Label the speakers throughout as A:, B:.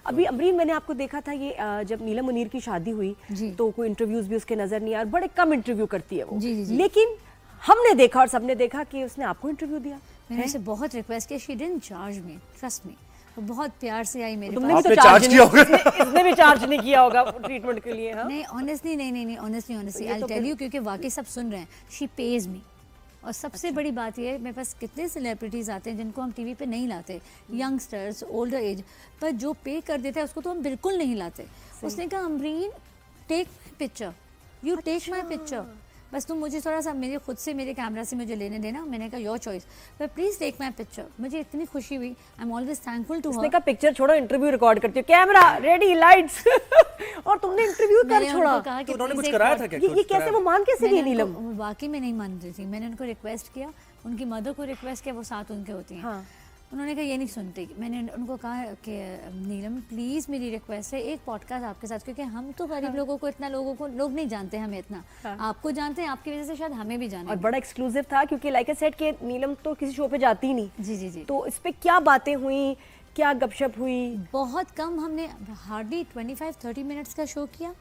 A: अभी अमरीन, मैंने आपको देखा था ये जब नीलम मुनीर की शादी हुई तो कोई इंटरव्यूज भी उसके नजर नहीं आया, बड़े कम इंटरव्यू करती है वो। लेकिन हमने देखा और सबने देखा कि उसने आपको इंटरव्यू दिया।
B: मैंने उसे बहुत रिक्वेस्ट किया, she didn't charge me, trust me. वो बहुत प्यार से आई मेरे
A: पास। तो चार्ज किया होगा। इसने भी चार्ज नहीं किया होगा ट्रीटमेंट के लिए। हाँ?
B: नहीं ऑनेस्टली, नहीं ऑनेस्टली आई टेल यू, क्योंकि वाकई सब सुन रहे हैं, शी पेज मी। और सबसे बड़ी बात ये है, मेरे पास कितने सेलिब्रिटीज़ आते हैं जिनको हम टीवी पे नहीं लाते, यंगस्टर्स, ओल्डर एज, पर जो पे कर देते हैं उसको तो हम बिल्कुल नहीं लाते। उसने कहा Amreen take my picture, you take my picture, बस तुम मुझे थोड़ा सा मेरे खुद से मेरे कैमरा से मुझे लेने देना। मैंने कहा योर चॉइस, पर प्लीज टेक माई पिक्चर। मुझे इतनी खुशी हुई, I am always thankful to her.
A: उसने कहा पिक्चर छोड़ो, इंटरव्यू रिकॉर्ड करती हो, कैमरा रेडी, लाइट्स और तुमने इंटरव्यू कर छोड़ा।
C: तो उन्होंने कुछ कराया था क्या?
A: ये कैसे, वो मान कैसे गई नीलम?
B: वाकई में नहीं मान रही थी। मैंने उनको रिक्वेस्ट किया, उनकी मदर को रिक्वेस्ट किया, वो साथ उनके होती हैं। उन्होंने कहा ये नहीं सुनती। मैंने उनको कहा कि नीलम प्लीज़ मेरी रिक्वेस्ट है, एक पॉडकास्ट आपके साथ, क्योंकि हम तो गरीब लोगों को इतना, लोग नहीं जानते हमें इतना, आपको जानते हैं, आपकी वजह से शायद हमें भी जाने।
A: और बड़ा एक्सक्लूसिव था क्योंकि लाइक आई सेड कि नीलम तो किसी शो पे जाती ही नहीं।
B: जी।
A: तो इस पे क्या बातें हुई, क्या गपशप हुई?
B: बहुत कम, हमने हार्डली 25-30 मिनट्स का शो किया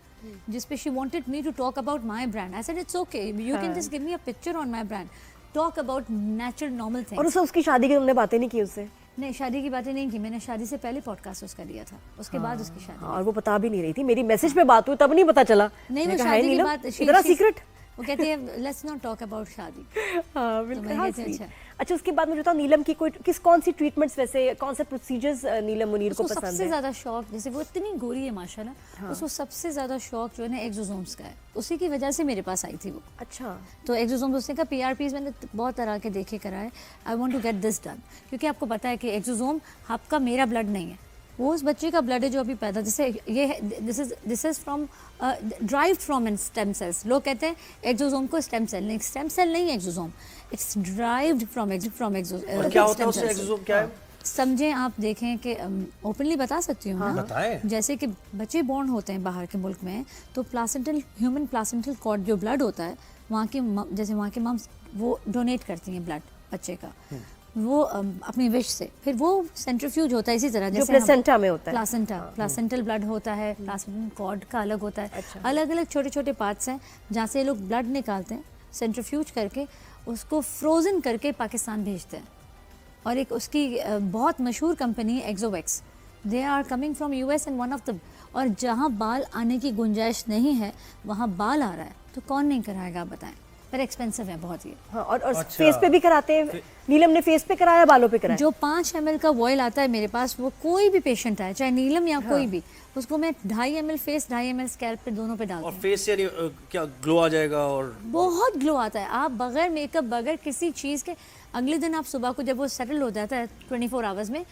B: जिसपे she wanted me to talk about my brand. I said it's okay, you can just give me a picture on my brand, talk about natural normal things.
A: और उसकी शादी की तुमने बातें नहीं की उससे?
B: नहीं, शादी की बातें नहीं की मैंने, शादी से पहले पॉडकास्ट उसका लिया था, उसके बाद उसकी शादी।
A: और वो बता भी नहीं रही थी, मेरी मैसेज पे बात हुई तब नहीं पता चला।
B: नहीं, वो शादी की बात
A: इतना सीक्रेट,
B: वो कहती है लेट्स नॉट टॉक अबाउट शादी।
A: हाँ बिल्कुल। अच्छा, उसके बाद मुझे बताओ नीलम की कौन सी ट्रीटमेंट्स, वैसे कौन से प्रोसीजर्स नीलम मुनीर को पसंद है?
B: सबसे ज्यादा शौक, जैसे वो इतनी गोरी है माशाल्लाह, उसको सबसे ज्यादा शौक जो है ना एक्सोसोम्स का है, उसी की वजह से मेरे पास आई थी वो।
A: अच्छा।
B: तो एक्सोसोम्स, उसने कहा PRPs मैंने बहुत तरह के देखे कराए, I want to get this done, क्योंकि आपको पता है कि एक्सोसोम आपका मेरा ब्लड नहीं है, वो उस बच्चे का ब्लड है जो अभी पैदा, जैसे ये this is from derived from stem cells. लोग कहते हैं एक्सोसोम को स्टेम सेल नहीं, स्टेम सेल नहीं है exosome, it's derived from exosome.
C: क्या होता है उससे, एक्सोसोम क्या है?
B: समझें, आप देखें कि ओपनली बता सकती हूँ ना, जैसे कि बच्चे बॉर्न होते हैं बाहर के मुल्क में, तो ह्यूमन प्लासेंटल कॉर्ड जो ब्लड होता है, वहाँ की मम्स वो डोनेट करती हैं ब्लड बच्चे का, वो अपनी विश से, फिर वो सेंट्रीफ्यूज होता है इसी तरह जैसे
A: प्लेसेंटा में होता है,
B: प्लासेंटल ब्लड होता है, प्लासेंटल कॉर्ड का अलग होता है। अलग अलग छोटे छोटे पार्ट्स हैं जहाँ से ये लोग ब्लड निकालते हैं, सेंट्रीफ्यूज करके उसको फ्रोजन करके पाकिस्तान भेजते हैं। और एक उसकी बहुत मशहूर कंपनी है Exovex, they are coming from US and one of the, और जहाँ बाल आने की गुंजाइश नहीं है वहाँ बाल आ रहा है, तो कौन नहीं कराएगा आप बताएं, पर एक्सपेंसिव है बहुत ही।
A: हाँ, और अच्छा। फेस पे भी कराते हैं, नीलम ने फेस पे कराया, बालों पे कराया।
B: जो 5 ml का ऑयल आता है मेरे पास, वो कोई भी पेशेंट आए चाहे नीलम या कोई भी, उसको मैं 2.5 ml फेस 2.5 ml स्कैल्प पे दोनों पे डालती हूँ।
C: और फेस यानी क्या ग्लो आ जाएगा? और
B: बहुत ग्लो आता है, आप बगैर मेकअप, बगैर किसी चीज़ के, अगले दिन आप सुबह को जब वो सेटल हो जाता है 24 आवर्स में,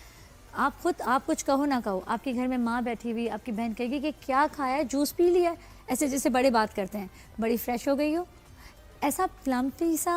B: आप कुछ कहो ना कहो, आपके घर में माँ बैठी हुई, आपकी बहन कहेगी कि क्या खाया है, जूस पी लिया है, ऐसे जैसे बड़े बात करते हैं, बड़ी फ्रेश हो गई हो, ऐसा प्लम्पी सा,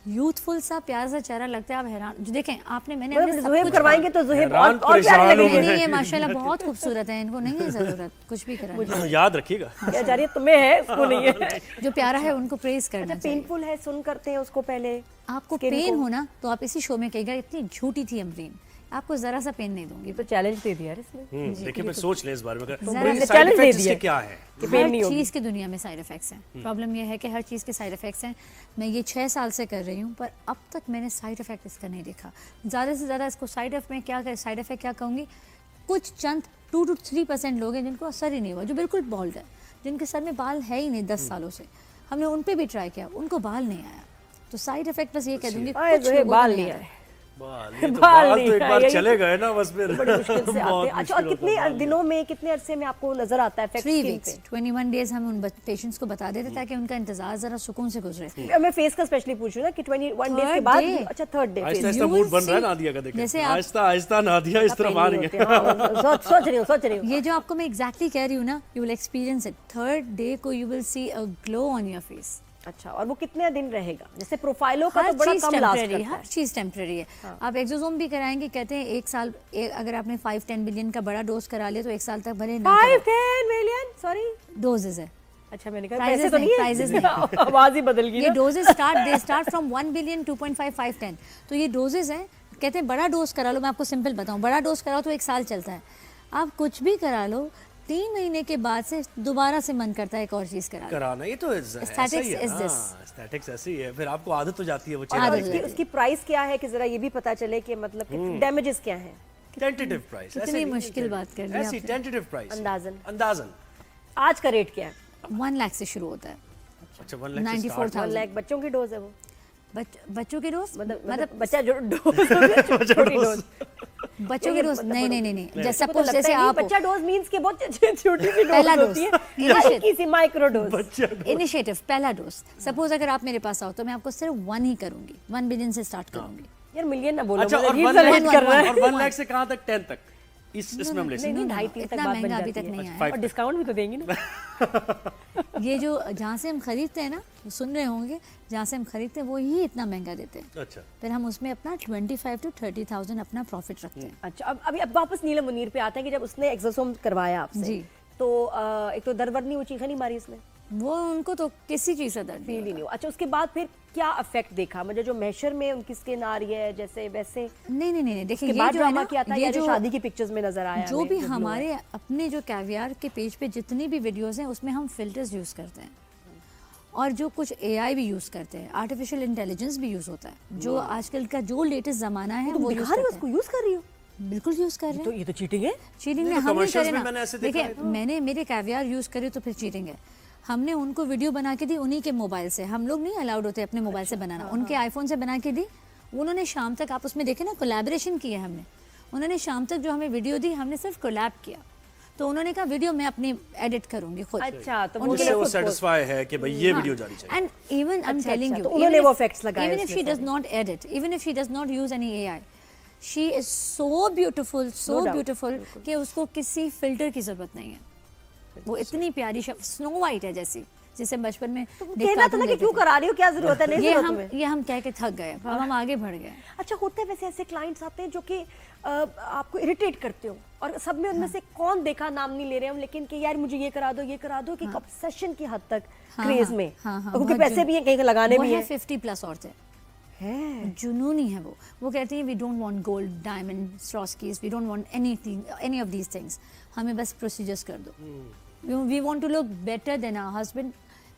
B: यूथफुल सा, प्यारा सा चेहरा लगता है। आप हैरान, जो देखें आपने, मैंने
A: ज़ुहैब करवाएंगे तो ज़ुहैब और प्यारे लगेंगे।
B: नहीं, ये माशाल्लाह बहुत खूबसूरत है, इनको नहीं है ज़रूरत कुछ भी कराने,
C: याद रखिएगा।
A: क्या जा रही है, तुम्हें है, इसको नहीं है।
B: जो प्यारा है उनको प्रेज करना चाहिए।
A: पेनफुल है, सुन करते हैं उसको पहले।
B: आपको पेन हो ना तो आप इसी शो में कहेगा इतनी झूठी थी अमरीन, आपको जरा सा पेन नहीं दूंगी।
A: तो चैलेंज दे दिया यार इसने।
C: देखिए मैं सोच ले इस बारे में,
A: चैलेंज दे दिया
C: क्या है?
B: हर चीज़ की दुनिया में साइड इफेक्ट्स हैं। प्रॉब्लम यह है कि हर चीज़ के साइड इफेक्ट्स हैं। मैं ये 6 साल से कर रही हूँ, पर अब तक मैंने साइड इफेक्ट इसका नहीं देखा। ज़्यादा से ज़्यादा इसको साइड इफेक्ट क्या कहूँगी, कुछ चंद 2 to 3% लोग हैं जिनको असर ही नहीं हुआ, जो बिल्कुल बॉल्ड है, जिनके सर में बाल है ही नहीं 10 सालों से, हमने उन पर भी ट्राई किया, उनको बाल नहीं आया। तो साइड इफेक्ट बस ये कह दूँगी, कुछ
A: बाल नहीं आए,
C: बाल तो एक बार चले गए ना, बस फिर
A: बड़ी मुश्किल से आते हैं। अच्छा, और कितने दिनों में, कितने अरसे में आपको नजर आता है इफेक्ट?
B: 3 weeks 21 days हम उन पेशेंट्स को बता देते ताकि उनका इंतजार जरा सुकून से गुजरे।
A: मैं फेस का स्पेशली पूछ रही हूँ ना कि 21 डेज के बाद, अच्छा 3rd डे
C: आहिस्ता मूड बन रहा है नादिया का, देखिए
B: जैसे
C: आहिस्ता नादिया इस तरफ आ रही है।
A: सोच रही हूँ
B: ये जो आपको मैं एग्जैक्टली कह रही हूँ ना, you will experience it 3rd day को, you will see a glow on your face.
A: अच्छा, और वो कितने दिन रहेगा? जैसे प्रोफाइलों का तो बड़ा कम लास्ट करता है।
B: हर चीज़ टेम्परेरी है। आप एक्सोसोम भी कराएंगे, कहते हैं 1 साल, अगर आपने 5-10 बिलियन का बड़ा डोज करा लिया तो 1 साल तक भले
A: 5-10 मिलियन, सॉरी
B: डोजेज है।
A: अच्छा, मैंने कहा पैसे तो नहीं है, प्राइजेस नहीं, आवाज ही बदल गई।
B: ये डोजेज स्टार्ट फ्रॉम 1 बिलियन, 2.5, 5, 10, तो ये डोजेज हैं। कहते हैं बड़ा डोज करा लो, मैं आपको सिंपल बताऊं, बड़ा डोज कराओ तो 1 साल चलता है। आप कुछ भी करा लो, 3 महीने के बाद से दोबारा से मन करता है एक और चीज
C: कराना। ये तो
B: Aesthetics is this.
C: एस्थेटिक्स ऐसी है, फिर आपको आदत हो जाती है वो
A: और
C: चीज।
A: उसकी प्राइस क्या है कि जरा ये भी पता चले कि मतलब डैमेजेस क्या है।
C: टेंटेटिव प्राइस,
B: कितनी मुश्किल बात कर दी
C: ऐसी
B: आपने।
C: टेंटेटिव प्राइस,
A: अंदाजन आज का रेट क्या है?
B: 1 लाख से शुरू होता है।
C: अच्छा 1 लाख से
B: 94,000।
A: 1 लाख बच्चों की डोज है वो?
B: बच्चों की डोज
A: मतलब बच्चा जो डोज छोटी डोज,
B: बच्चों की डोज नहीं सपोज जैसे आप
A: बच्चा डोज मींस के बहुत छोटी सी
B: पहला
A: डोज
B: डोज
A: होती है, हल्की सी माइक्रो डोज।
B: इनिशिएटिव पहला डोज। सपोज अगर आप मेरे पास आओ तो मैं आपको सिर्फ 1 ही करूंगी, 1 बिलियन से स्टार्ट करूंगी।
A: यार मिलियन ना बोलो,
C: अच्छा और
A: मुझे
C: 1
A: relate कर रहा है।
C: लाख से कहां तक? 10 तक इसमें हम ले सकते
A: नहीं 2.5-3 तक
B: इतना
A: बात
B: महंगा
A: बन
B: अभी
A: जाती
B: तक
A: है।
B: नहीं आया।
A: और डिस्काउंट भी तो देंगे ना।
B: ये जो जहाँ से हम खरीदते हैं ना, सुन रहे होंगे, जहाँ से हम खरीदते हैं वो ही इतना महंगा देते हैं।
C: अच्छा
B: फिर हम उसमें अपना 25 to 30,000 अपना प्रॉफिट रखते हैं।
A: अच्छा अब वापस नीलम मुनीर पे आते हैं कि जब उसने एक्सोसोम करवाया आपसे
B: जी।
A: तो एक तो दर्द वर्द नहीं, वो चीखें नहीं मारी उसने?
B: वो उनको तो किसी चीज़ से दर्द
A: फील ही नहीं हुआ। अच्छा उसके बाद फिर क्या इफेक्ट देखा? मुझे जो मैशर में उनकी स्किन आ रही है जैसे वैसे
B: नहीं देखिए,
A: के
B: ये
A: बाद
B: जो है
A: ड्रामा
B: ना,
A: किया था
B: ये
A: या जो
B: जो
A: शादी की पिक्चर्स में नजर आया
B: जो
A: हमें,
B: भी
A: जो
B: हमारे अपने जो कैवियर के पेज पे जितनी भी वीडियोस हैं उसमें हम फिल्टर्स यूज़ करते हैं, और जो कुछ AI भी यूज़ करते हैं, आर्टिफिशियल इंटेलिजेंस भी यूज़ होता है, जो आजकल का जो लेटेस्ट ज़माना है
A: तुम
B: वो
A: दिखा
B: यूज़
A: रही हो
B: करते
A: उसको, यूज कर रही हो?
B: हैं। बिल्कुल यूज़ कर रहे
A: तो
B: हैं।
A: ये तो चीटिंग है।
B: चीटिंग
C: नहीं,
B: ने
C: तो
B: हम नहीं
C: commercials
B: करे
C: में
B: ना।
C: मैंने ऐसे देखा
B: देखिए मैंने मेरे कैवियर यूज़ करे तो फिर चीटिंग है। हमने उनको वीडियो बना के दी उन्हीं के मोबाइल से, हम लोग नहीं अलाउड होते अपने मोबाइल से बनाना, उनके आईफोन से बना के दी। उन्होंने शाम तक, आप उसमें देखे ना, कोलैबोरेशन किया हमने। उन्होंने शाम तक जो हमें वीडियो दी, हमने सिर्फ कोलैब किया। तो उन्होंने कहा वीडियो मैं अपनी एडिट करूंगी खुद।
A: अच्छा तो
B: उनके
C: जिससे
B: लिए
C: वो
B: खुद
C: सेटिस्फाई है कि भाई ये वीडियो जानी चाहिए।
B: And even I am telling you,
A: तो उन्होंने वो effects लगाए
B: इवन इफ
A: उसमें
B: she does not edit, even if she does not use any AI, she is so beautiful, so beautiful कि उसको किसी फिल्टर की जरूरत नहीं है। वो इतनी प्यारी स्नो वाइट है जैसी, जिसे बचपन में
A: कहना था ना कि क्यों करा रही हो, क्या जरूरत है? नहीं
B: ये
A: जरूरत
B: हम
A: तुम्हें।
B: ये हम कह के थक गए, अब हम आगे बढ़ गए।
A: अच्छा होते हैं वैसे ऐसे क्लाइंट्स आते हैं जो कि आपको इरिटेट करते हो, और सब में उनमें से कौन देखा, नाम नहीं ले रहे हम, लेकिन कि यार मुझे ये करा दो कि एक ऑब्सेशन की हद तक क्रेज में, क्योंकि पैसे भी हैं कहीं लगाने भी हैं।
B: 50+ औरतें
A: है
B: जुनूनी है वो कहती हैं we don't want gold, diamond, Swarovskis, we don't want anything, any of these things, हमें बस प्रोसीजर्स कर दो। We want to look better than our husband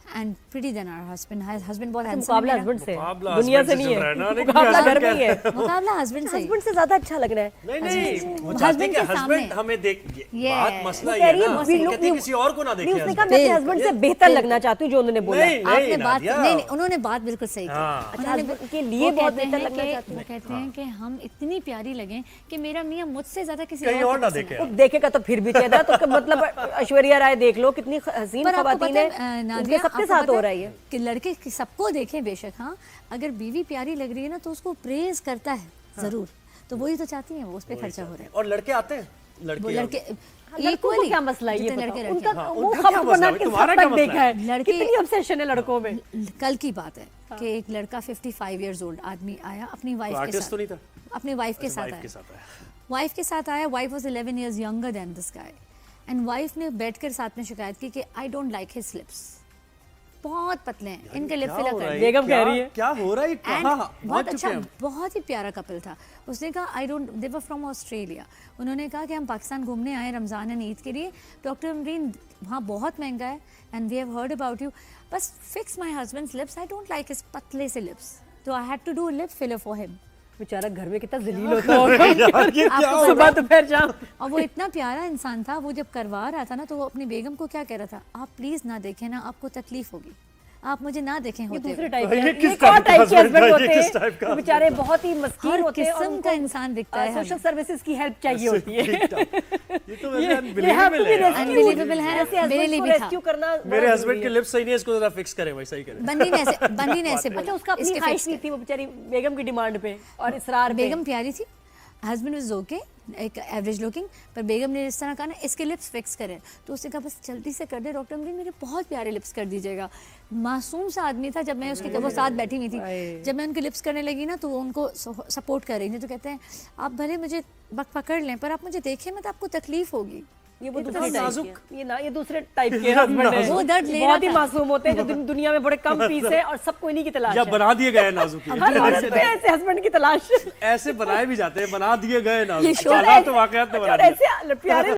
B: and pretty than our husband. Husband बहुत हैंडसम
A: मुकाबला
B: है,
A: हस्बैंड से,
C: मुकाबला
A: दुनिया
C: husband
A: से
C: से
A: नहीं
C: चल रहा है ना,
A: है,
C: लेकिन
A: मुकाबला
C: husband
A: घर में ही है।
B: मुकाबला हस्बैंड से।
A: हस्बैंड से ज्यादा अच्छा लग रहा है।
C: नहीं वो
B: husband
C: चाहते हैं कि
B: के सामने।
C: हस्बैंड हमें देख,
B: Yes.
C: बात मसला
A: वो
C: ये
A: कह
C: है
A: रही है,
C: ना,
A: we
C: वो
A: look-
C: कहते हैं किसी और को ना
A: नहीं,
C: देखे
A: उसने कहा
C: husband।
A: मैं अपने हस्बैंड से बेहतर लगना चाहती हूँ, जो उन्होंने बोला।
C: नहीं
B: आपने बात
C: नादिया।
B: नहीं, उन्होंने बात बिल्कुल सही की।
C: हाँ।
A: अच्छा,
B: उन्होंने-
A: husband के लिए
B: वो
A: बहुत
B: कहते
A: बेहतर
B: हैं
A: लगना
B: कि-
A: चाहती
B: वो
A: हैं।
B: कहते हैं कि हम इतनी प्यारी लगें कि मेरा मियाँ मुझसे ज्यादा किसी
C: कहीं और
B: को
C: ना
B: पसंद
C: देखे
B: है।
A: वो देखेगा तो फिर भी कहता है, तो मतलब ऐश्वर्या राय देख लो, कितनी हसीन
B: पर आपको
A: खवातीन
B: पता
A: है,
B: है,
A: उनके
B: नादिया,
A: सबके
B: आपको
A: साथ
B: पता
A: हो
B: है
A: रहा है ये।
B: कि लड़के सबको देखें बेशक, हाँ, अगर बीवी प्यारी लग रही है ना तो उसको प्रेज करता है जरूर, तो वही तो चाहती हैं, वो उस पर खर्चा हो रहा है।
C: और लड़के आते हैं,
B: वो
C: लड़के
B: लड़के
A: लड़कों को
B: equally,
A: क्या मसला है ये
B: जितने
A: बताओ?
B: लड़के
A: उनका
C: हाँ,
A: वो
C: उनका
A: खबर
C: क्या मसला
A: बना
C: है?
A: के
C: तुम्हारा
A: सब
C: क्या
A: तक
C: मसला
A: देखा है,
B: लड़के-
A: कितनी ऑब्सेशन है लड़कों में।
B: कल की बात है कि एक लड़का 55 years old आदमी आया अपनी वाइफ के
C: आर्टिस्ट
B: साथ,
C: तो नहीं था?
B: अपनी वाइफ के
C: अच्छा,
B: साथ
C: wife के
B: आया,
C: साथ आया।
B: वाइफ के साथ आया। Wife was 11 years younger than this guy, and wife ने बैठकर साथ में शिकायत की कि आई डोंट लाइक हिज लिप्स, बहुत पतले हैं, इनके लिप
C: क्या
B: फिलर
C: हो
B: कर
C: रहा है?
B: दो।
A: बेगम कह रही है।
C: क्या हो रहा है?
B: And
C: कहाँ
B: बहुत
C: पहुंच
B: अच्छा,
C: चुके हैं हम?
B: बहुत ही प्यारा कपल था। उसने कहा I don't, they were from Australia. उन्होंने कहा कि हम पाकिस्तान घूमने आए रमज़ान एंड ईद के लिए, डॉक्टर अमरीन वहाँ बहुत महंगा है and we have heard about you, बस fix my husband's lips, I don't like his पतले से लिप्स, तो I had to do lip filler for him.
A: बेचारा घर में कितना जलील होता होगा,
C: यार ये क्या
B: आपको
C: हो
A: सुबह दोपहर शाम।
B: और वो इतना प्यारा इंसान था, वो जब करवा रहा था ना तो वो अपनी बेगम को क्या कह रहा था, आप प्लीज़ ना देखें ना, आपको तकलीफ होगी, आप मुझे ना देखें
A: ये
B: होते
A: दूसरे
B: हुए।
A: टाइप
C: ये
A: के,
C: किस
A: ये
C: टाइप
A: कौन
C: का
A: टाइप के
C: husband
A: हस्बैंड
C: था?
A: होते
C: ये किस
A: हैं?
C: टाइप का?
A: वो बेचारे बहुत ही मस्कीन
B: हर
A: होते हैं और
B: किस्म का इंसान दिखता है
A: सोशल
B: हमें।
A: सर्विसेज की हेल्प चाहिए होती है।
C: ये तो वैसे
A: ये
C: अनबिलीवेबल है यार।
B: Unbelievable है,
A: ऐसे
B: मेरे लिए
A: हस्बैंड को
B: भी था।
A: रेस्क्यू करना
C: मेरे
A: बड़ा
C: हस्बैंड
A: जरूरी
C: के
A: है।
C: लिप्स सही नहीं है, इसको जरा फिक्स करें भाई, सही करें।
B: बंदी ने ऐसे बोला,
A: अच्छा उसका अपनी
B: इसके
A: ख्वाहिश
B: fix
A: नहीं
B: कर।
A: थी, वो बेचारी बेगम की डिमांड पे और इसरार पे।
B: बेगम प्यारी थी, हस्बैंड वाज ओके, एक एवरेज लुकिंग, पर बेगम ने इस तरह कहा ना इसके लिप्स फिक्स करें, तो उसने कहा बस जल्दी से कर दे डॉक्टर अमरीन, मेरे बहुत प्यारे लिप्स कर दीजिएगा। मासूम सा आदमी था, जब मैं उसके वो साथ बैठी हुई थी, जब मैं उनके लिप्स करने लगी ना तो वो उनको सपोर्ट कर रही थी, तो कहते हैं आप भले मुझे पकड़ लें पर आप मुझे देखें मत, आपको तकलीफ होगी।
A: ये वो
C: इतना
A: दूसरे टाइप
C: नाजुक।
A: के, ये दूसरे टाइप के हस्बैंड हैं।
B: वो दर्द ले रहा
A: बहुत ही
B: था।
A: मासूम होते हैं, जो दुनिया में बड़े कम पीस है और सबको इन्हीं की तलाश
C: या
A: है।
C: बना दिए गए नाजुक ये।
A: हर औरत को ऐसे हस्बैंड की तलाश।
C: ऐसे बनाए भी जाते हैं, बना दिए गए
B: ये
C: नाजुक,
B: show
C: हालात तो वाकयात तो बना
A: और
C: दिए।
A: ऐसे प्यारे